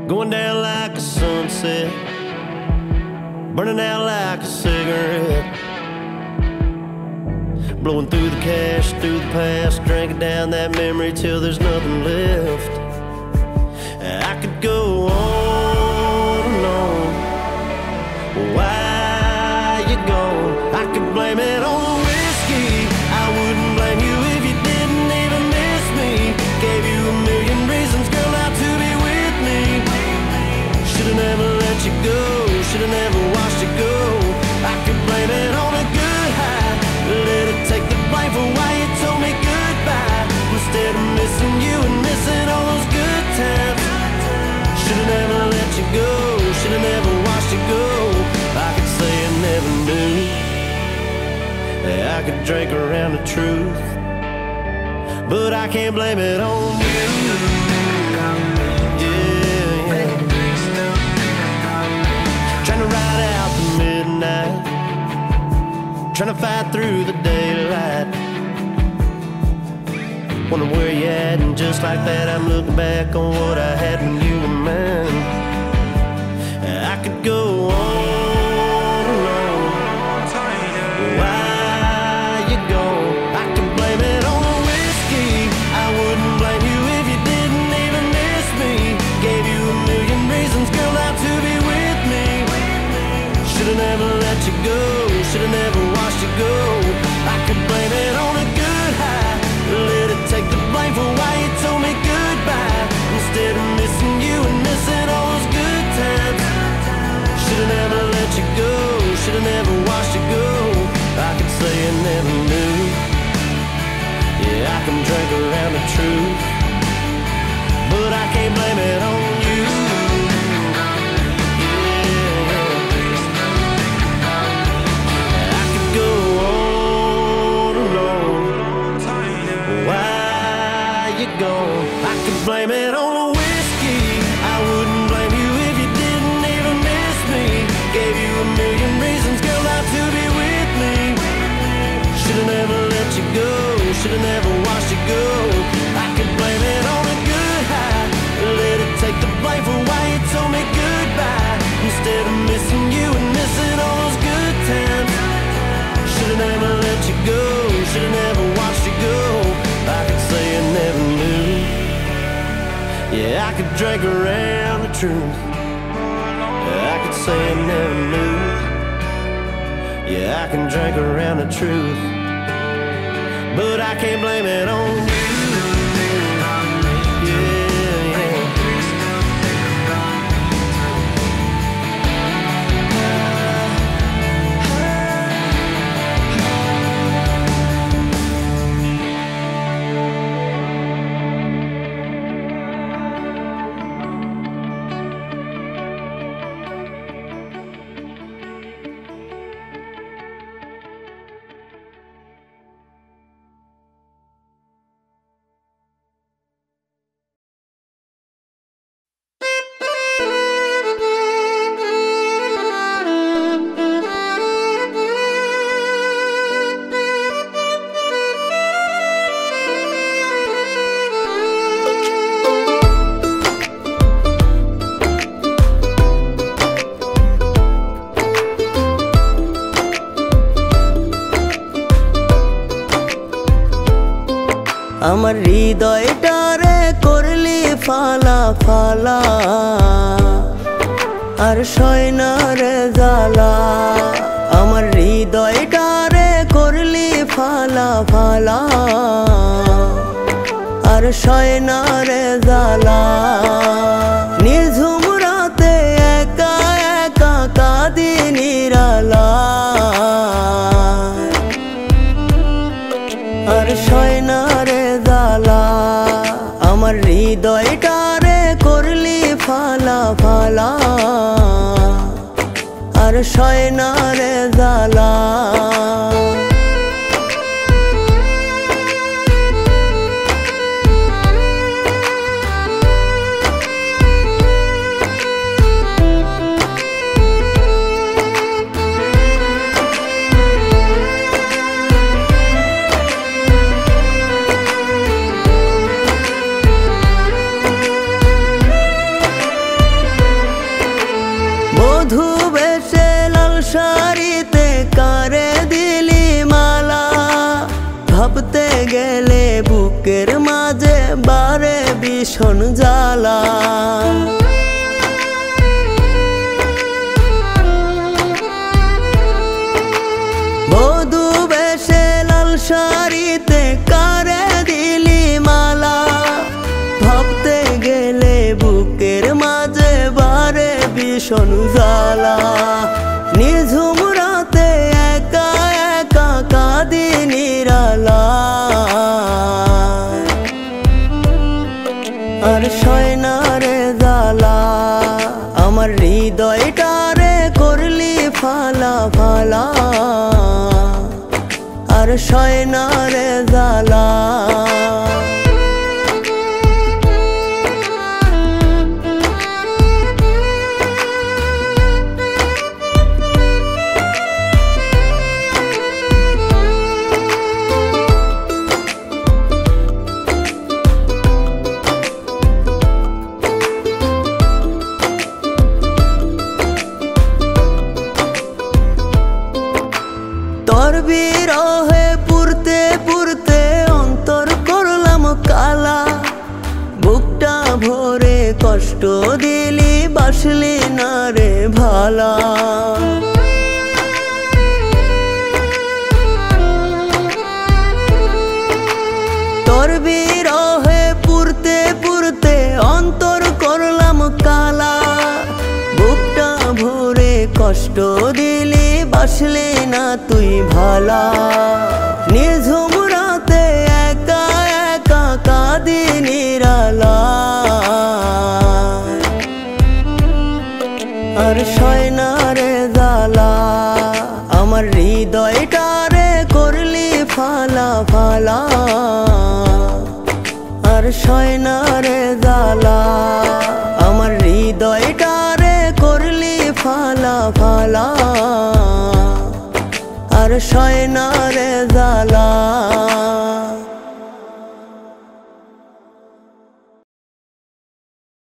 going down like a sunset, burning out like a cigarette, blowing through the cash, through the past, drinking down that memory till there's nothing left. I could go on and on. Why you gone? I could blame it on the whiskey. I wouldn't blame you if you didn't even miss me. Gave you a million reasons, girl, not to be with me. Should've never let you go, should've never watched you go. I could blame it on a good high, let it take the blame for why you told me goodbye. Instead of missing you and missing all those good times. Should've never let you go, should've never watched you go. I could say I never knew. I could drink around the truth, but I can't blame it on you. Yeah, yeah. Trying to ride out the midnight, trying to fight through the daylight. Wondering where you at, and just like that I'm looking back on what I had when you were mine. I could go on and on. Why you gone? I can blame it on the whiskey. I wouldn't blame you if you didn't even miss me. Gave you a million reasons, girl, not to be with me. Should've never let you go, should've never watched you go. I could blame it on a good high, let it take the blame for why you told me goodbye. Instead of missing you and missing all those good times. Should've never let you go, should've never watched you go. I could say I never knew. Yeah, I can drink around the truth, but I can't blame it on you. Yeah, I could go on and on. Why you gone? I could blame it on the whiskey. I wouldn't blame you if you didn't even miss me. Gave you a million reasons, girl, not to be with me. Should've never let you go, should've never watched you go. I could blame it on a good high, let it take the blame for why you told me goodbye. Instead of missing you and missing all those good times. Should've never let you go, should've never watched you go. I could say I never knew. Yeah, I could drink around the truth. I could say I never knew. Yeah, I can drink around the truth, but I can't blame it on you. আমার হৃদয়টারে করলি ফালা ফালা, আর সয় না রে জ্বালা। আমার হৃদয়টারে করলি ফালা ফালা, আর সয় না রে জ্বালা। নিঝুম রাতে একা একা কাঁদি নিরালা, আর সয় না রে জ্বালা। আমার হৃদয়টারে করলি ফালা ফালা, আর সয় না রে জ্বালা। ভাবতে গেলে বুকের মাঝে বারে ভীষণ জ্বালা। বধূ বেশে লাল শাড়িতে কারে দিলি মালা, ভাবতে গেলে বুকের মাঝে বারে ভীষণ জ্বালা। নিঝুম রাতে একা একা কাঁদি নিরালা, আর সয় না রে জ্বালা। আমার হৃদয়টারে করলি ফালা ফালা, আর সয় না রে জ্বালা। তোর বিরহে পুরতে পুরতে অন্তর করলাম কালা, বুকটা ভরে কষ্ট দিলি বাসলি না রে ভালা। তোর বিরহে পুরতে পুরতে অন্তর করলাম কালা, বুকটা ভরে কষ্ট দিলি বাসলি না তুই ভালা। নিঝুম রাতে একা একা কাঁদি নিরালা, আর সয় না রে জ্বালা। আমার হৃদয়টারে করলি ফালা ফালা, আর সয় না রে জ্বালা। আমার হৃদয়টারে করলি ফালা ফালা, আর সয় না রে জ্বালা।